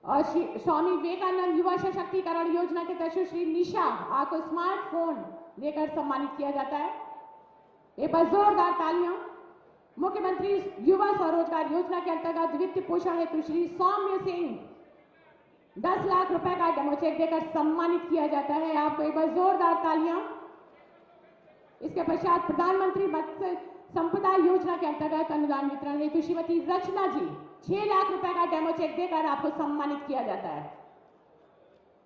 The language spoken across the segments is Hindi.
और स्वामी विवेकानंद युवा सशक्तिकरण योजना के तहत श्री निशा आपको स्मार्टफोन देकर सम्मानित किया जाता है। एक बार जोरदार तालियां। मुख्यमंत्री युवा स्वरोजगार योजना के अंतर्गत वित्त पोषण हेतु श्री सौम्य सिंह 10 लाख रुपए का डेमो चेक देकर सम्मानित किया जाता है। आपको एक बार जोरदार तालियां। इसके पश्चात प्रधानमंत्री मत्स्य संपदा योजना के अंतर्गत अनुदान वितरण हेतु श्रीमती रचना जी 6 लाख रुपए का डेमो चेक देकर आपको सम्मानित किया जाता है।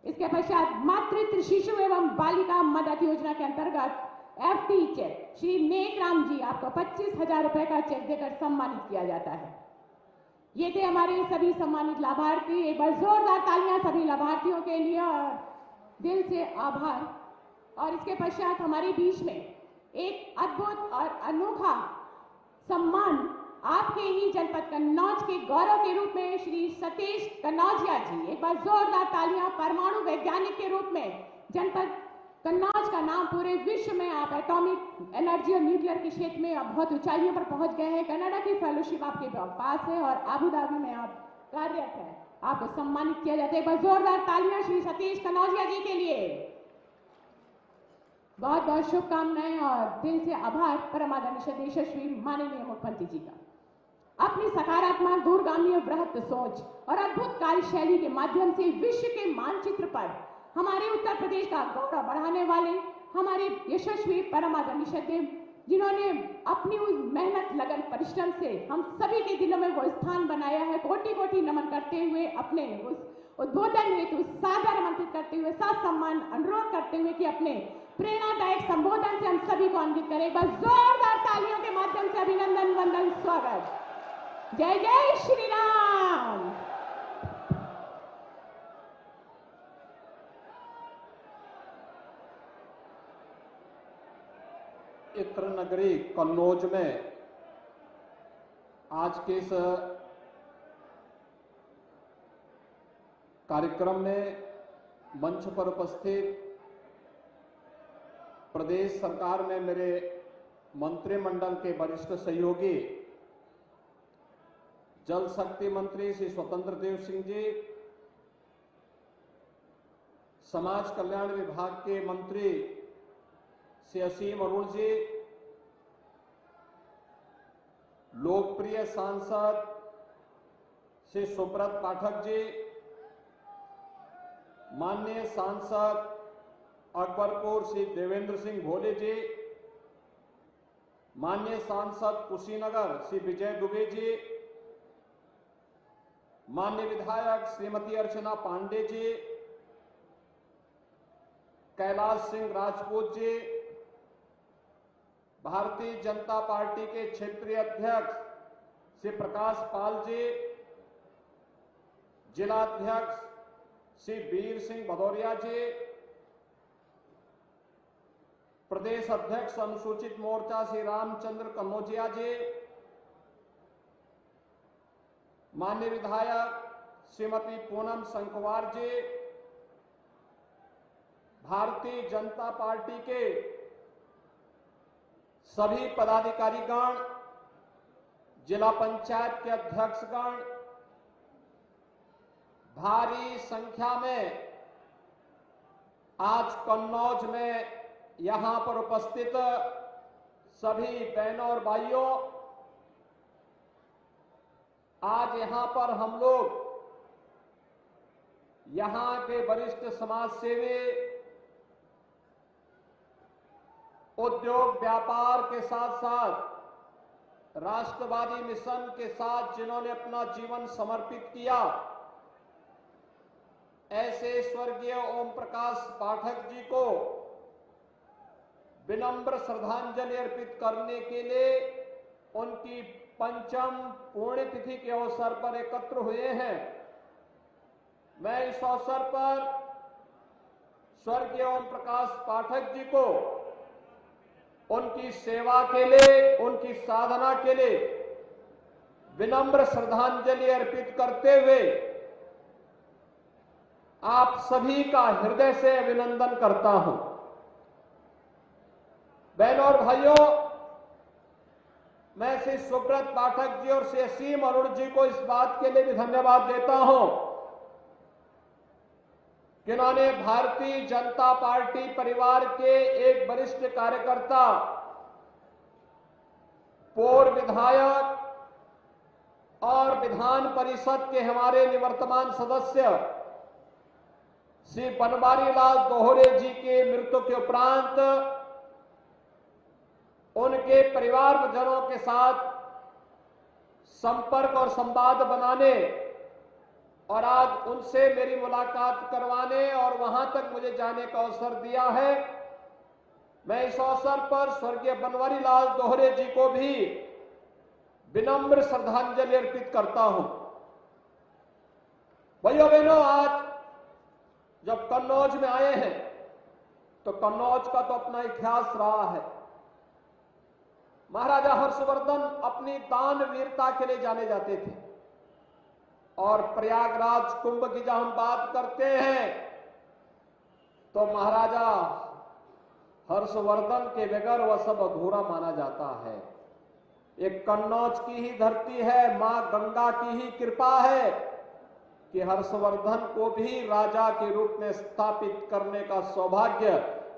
इसके पश्चात मातृत्व शिशु एवं बालिका मदद योजना के अंतर्गत FT चेक श्री नेकराम जी आपको 25,000 रुपए का चेक देकर सम्मानित किया जाता है। ये थे हमारे सभी सम्मानित लाभार्थी। एक बार जोरदार तालियां सभी लाभार्थियों के लिए और दिल से आभार। और इसके पश्चात हमारे बीच में एक अद्भुत और अनोखा सम्मान आपके ही जनपद कन्नौज के गौरव के रूप में श्री सतीश कन्नौजिया जी, एक बार जोरदार तालियां। परमाणु वैज्ञानिक के रूप में जनपद कन्नौज का नाम पूरे विश्व में आप एटॉमिक एनर्जी और न्यूक्लियर के क्षेत्र में आप बहुत ऊंचाइयों पर पहुंच गए हैं। कनाडा की फेलोशिप आपके पास है और आबू धाबी में आप कार्यरत हैं। आपको सम्मानित किया जाता है। एक बार जोरदार तालियां श्री सतीश कन्नौजिया जी के लिए। बहुत बहुत शुभकामनाएं और दिल से आभार परमादरणीय यशस्वी माननीय मुख्यमंत्री जी का। अपनी सकारात्मक दूरगामी वृहत सोच और अद्भुत कार्यशैली के माध्यम से विश्व के मानचित्र पर हमारे उत्तर प्रदेश का गौरव बढ़ाने वाले हमारे यशस्वी परमादरणीय जिन्होंने अपनी उस मेहनत लगन परिश्रम से हम सभी के दिलों में वो स्थान बनाया है। कोटि कोटि नमन करते हुए अपने उस उद्बोधन हेतु सादर आमंत्रित करते हुए साथ सम्मान अनुरोध करते हुए कि अपने प्रेरणादायक संबोधन से हम सभी को अंकित करें। बस जोरदार तालियों के माध्यम से अभिनंदन वंदन स्वागत। जय जय श्री राम। इत्र नगरी कन्नौज में आज के इस कार्यक्रम में मंच पर उपस्थित प्रदेश सरकार में मेरे मंत्रिमंडल के वरिष्ठ सहयोगी जल शक्ति मंत्री श्री स्वतंत्र देव सिंह जी, समाज कल्याण विभाग के मंत्री श्री असीम अरुण जी, लोकप्रिय सांसद श्री सुब्रत पाठक जी, माननीय सांसद अकबरपुर श्री देवेंद्र सिंह भोले जी, माननीय सांसद कुशीनगर श्री विजय दुबे जी, माननीय विधायक श्रीमती अर्चना पांडे जी, कैलाश सिंह राजपूत जी, भारतीय जनता पार्टी के क्षेत्रीय अध्यक्ष श्री प्रकाश पाल जी, जिलाध्यक्ष श्री वीर सिंह भदौरिया जी, प्रदेश अध्यक्ष अनुसूचित मोर्चा श्री रामचंद्र कन्नौजिया जी, माननीय विधायक श्रीमती पूनम संकवार जी, भारतीय जनता पार्टी के सभी पदाधिकारीगण, जिला पंचायत के अध्यक्षगण, भारी संख्या में आज कन्नौज में यहां पर उपस्थित सभी बहनों और भाइयों, आज यहां पर हम लोग यहां के वरिष्ठ समाज सेवी, उद्योग व्यापार के साथ साथ राष्ट्रवादी मिशन के साथ जिन्होंने अपना जीवन समर्पित किया, ऐसे स्वर्गीय ओम प्रकाश पाठक जी को विनम्र श्रद्धांजलि अर्पित करने के लिए उनकी पंचम पुण्यतिथि के अवसर पर एकत्र हुए हैं। मैं इस अवसर पर स्वर्गीय ओम प्रकाश पाठक जी को उनकी सेवा के लिए, उनकी साधना के लिए विनम्र श्रद्धांजलि अर्पित करते हुए आप सभी का हृदय से अभिनंदन करता हूं। बहनों और भाइयों, मैं श्री सुब्रत पाठक जी और श्री असीम अरुण जी को इस बात के लिए भी धन्यवाद देता हूं जिन्होंने भारतीय जनता पार्टी परिवार के एक वरिष्ठ कार्यकर्ता, पूर्व विधायक और विधान परिषद के हमारे निवर्तमान सदस्य श्री बनवारी लाल दोहरे जी के मृत्यु के उपरांत उनके परिवारजनों के साथ संपर्क और संवाद बनाने और आज उनसे मेरी मुलाकात करवाने और वहां तक मुझे जाने का अवसर दिया है। मैं इस अवसर पर स्वर्गीय बनवारी लाल दोहरे जी को भी विनम्र श्रद्धांजलि अर्पित करता हूं। भाइयों बहनों, आज जब कन्नौज में आए हैं तो कन्नौज का तो अपना इतिहास रहा है। महाराजा हर्षवर्धन अपनी दान वीरता के लिए जाने जाते थे और प्रयागराज कुंभ की जब हम बात करते हैं तो महाराजा हर्षवर्धन के बगैर वह सब अधूरा माना जाता है। एक कन्नौज की ही धरती है, मां गंगा की ही कृपा है कि हर्षवर्धन को भी राजा के रूप में स्थापित करने का सौभाग्य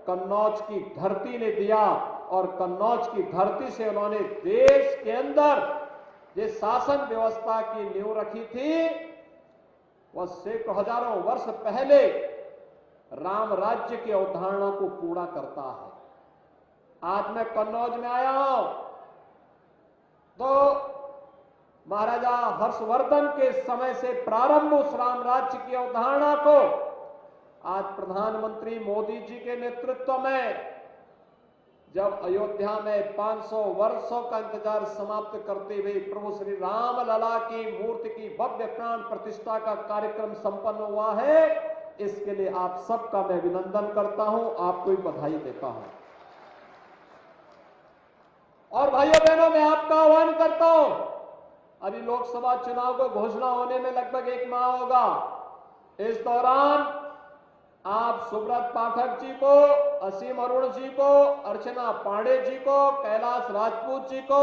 कन्नौज की धरती ने दिया और कन्नौज की धरती से उन्होंने देश के अंदर जिस शासन व्यवस्था की नींव रखी थी वह सैकड़ों हजारों वर्ष पहले राम राज्य की अवधारणा को पूरा करता है। आज मैं कन्नौज में आया हूं तो महाराजा हर्षवर्धन के समय से प्रारंभ उस राम राज्य की अवधारणा को आज प्रधानमंत्री मोदी जी के नेतृत्व में जब अयोध्या में 500 वर्षों का इंतजार समाप्त करते हुए प्रभु श्री राम लला की मूर्ति की भव्य प्राण प्रतिष्ठा का कार्यक्रम संपन्न हुआ है, इसके लिए आप सबका मैं अभिनंदन करता हूं, आपको भी बधाई देता हूं। और भाइयों बहनों, मैं आपका आह्वान करता हूं, अभी लोकसभा चुनाव को घोषणा होने में लगभग 1 माह होगा। इस दौरान आप सुब्रत पाठक जी को, असीम अरुण जी को, अर्चना पांडे जी को, कैलाश राजपूत जी को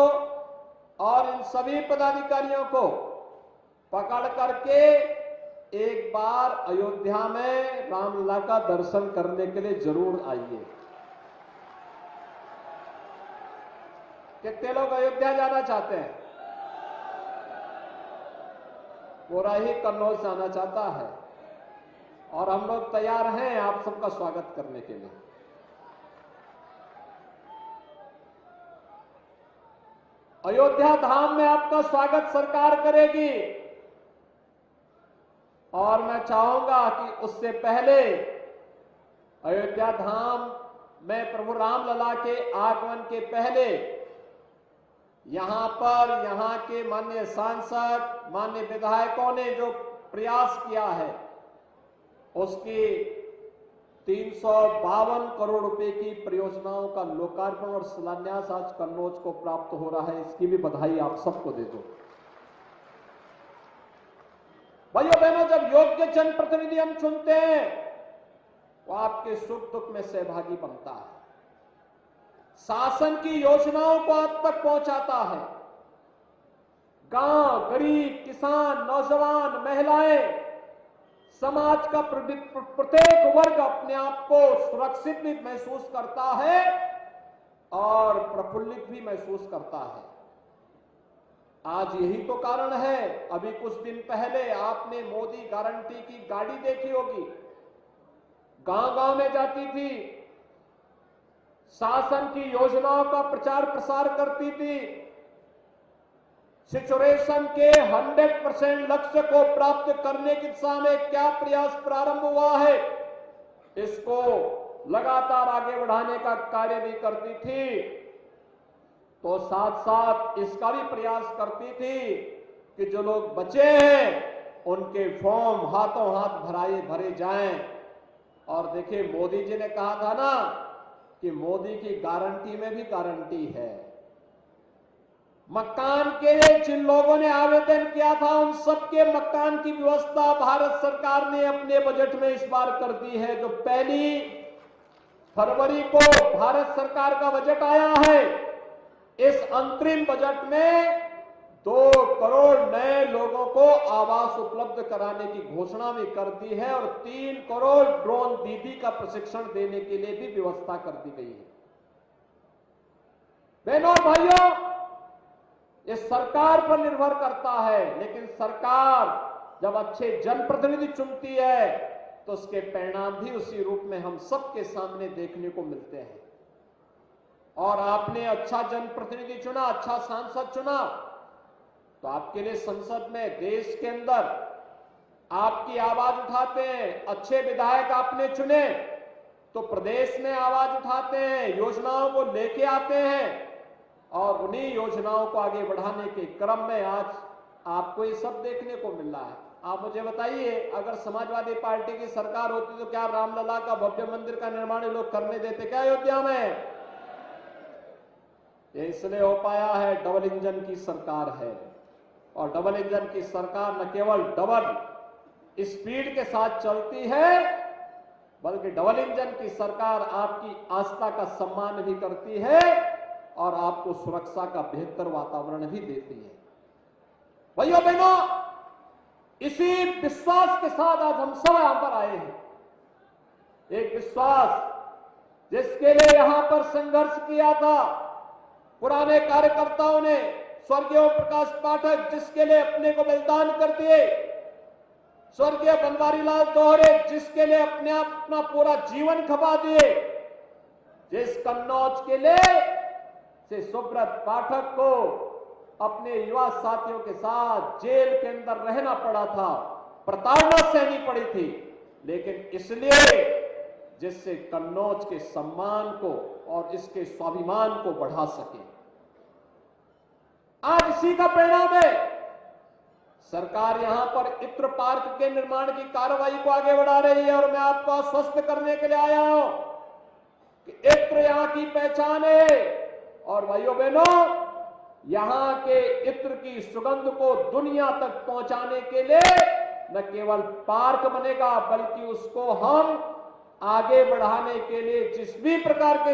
और इन सभी पदाधिकारियों को पकड़ करके एक बार अयोध्या में रामलला का दर्शन करने के लिए जरूर आइए। कितने लोग अयोध्या जाना चाहते हैं? पूरा ही कन्नौज जाना चाहता है और हम लोग तैयार हैं आप सबका स्वागत करने के लिए। अयोध्या धाम में आपका स्वागत सरकार करेगी और मैं चाहूंगा कि उससे पहले अयोध्या धाम में प्रभु रामलला के आगमन के पहले यहां पर यहां के माननीय सांसद, माननीय विधायकों ने जो प्रयास किया है उसकी 352 करोड़ रुपए की परियोजनाओं का लोकार्पण और शिलान्यास आज कन्नौज को प्राप्त हो रहा है। इसकी भी बधाई आप सबको दे दो। भाइयों बहनों, जब योग्य जनप्रतिनिधि हम चुनते हैं वो आपके सुख दुख में सहभागी बनता है, शासन की योजनाओं को आप तक पहुंचाता है। गांव, गरीब, किसान, नौजवान, महिलाएं, समाज का प्रत्येक वर्ग अपने आप को सुरक्षित भी महसूस करता है और प्रफुल्लित भी महसूस करता है। आज यही तो कारण है, अभी कुछ दिन पहले आपने मोदी गारंटी की गाड़ी देखी होगी, गांव-गांव में जाती थी, शासन की योजनाओं का प्रचार प्रसार करती थी, सिचुएशन के 100% लक्ष्य को प्राप्त करने की दिशा में क्या प्रयास प्रारंभ हुआ है इसको लगातार आगे बढ़ाने का कार्य भी करती थी, तो साथ साथ इसका भी प्रयास करती थी कि जो लोग बचे हैं उनके फॉर्म हाथों हाथ भरे जाएं। और देखिए, मोदी जी ने कहा था ना कि मोदी की गारंटी में भी गारंटी है। मकान के लिए जिन लोगों ने आवेदन किया था उन सबके मकान की व्यवस्था भारत सरकार ने अपने बजट में इस बार कर दी है। जो 1 फरवरी को भारत सरकार का बजट आया है, इस अंतरिम बजट में 2 करोड़ नए लोगों को आवास उपलब्ध कराने की घोषणा भी कर दी है और 3 करोड़ ड्रोन दीदी का प्रशिक्षण देने के लिए भी व्यवस्था कर दी गई है। बहनों और भाइयों, ये सरकार पर निर्भर करता है, लेकिन सरकार जब अच्छे जनप्रतिनिधि चुनती है तो उसके परिणाम भी उसी रूप में हम सबके सामने देखने को मिलते हैं। और आपने अच्छा जनप्रतिनिधि चुना, अच्छा सांसद चुना, तो आपके लिए संसद में, देश के अंदर आपकी आवाज उठाते हैं। अच्छे विधायक आपने चुने तो प्रदेश में आवाज उठाते हैं, योजनाओं को लेके आते हैं और उन्हीं योजनाओं को आगे बढ़ाने के क्रम में आज आपको ये सब देखने को मिल रहा है। आप मुझे बताइए, अगर समाजवादी पार्टी की सरकार होती तो क्या रामलला का भव्य मंदिर का निर्माण लोग करने देते क्या अयोध्या में? ये इसलिए हो पाया है, डबल इंजन की सरकार है। और डबल इंजन की सरकार न केवल डबल स्पीड के साथ चलती है, बल्कि डबल इंजन की सरकार आपकी आस्था का सम्मान भी करती है और आपको सुरक्षा का बेहतर वातावरण भी देती है। भाइयों बहनों, इसी विश्वास के साथ आज हम सब यहां पर आए हैं। एक विश्वास जिसके लिए यहां पर संघर्ष किया था पुराने कार्यकर्ताओं ने, स्वर्गीय ओम प्रकाश पाठक जिसके लिए अपने को बलिदान कर दिए, स्वर्गीय बनवारी लाल दोहरे जिसके लिए अपना पूरा जीवन खपा दिए, जिस कन्नौज के लिए से सुब्रत पाठक को अपने युवा साथियों के साथ जेल के अंदर रहना पड़ा था, प्रताड़ना सहनी पड़ी थी, लेकिन इसलिए जिससे कन्नौज के सम्मान को और इसके स्वाभिमान को बढ़ा सके। आज इसी का परिणाम है। सरकार यहां पर इत्र पार्क के निर्माण की कार्रवाई को आगे बढ़ा रही है और मैं आपको आश्वस्त करने के लिए आया हूं कि इत्र यहां की पहचान है। और भाइयों बहनों, यहां के इत्र की सुगंध को दुनिया तक पहुंचाने के लिए न केवल पार्क बनेगा, बल्कि उसको हम आगे बढ़ाने के लिए जिस भी प्रकार के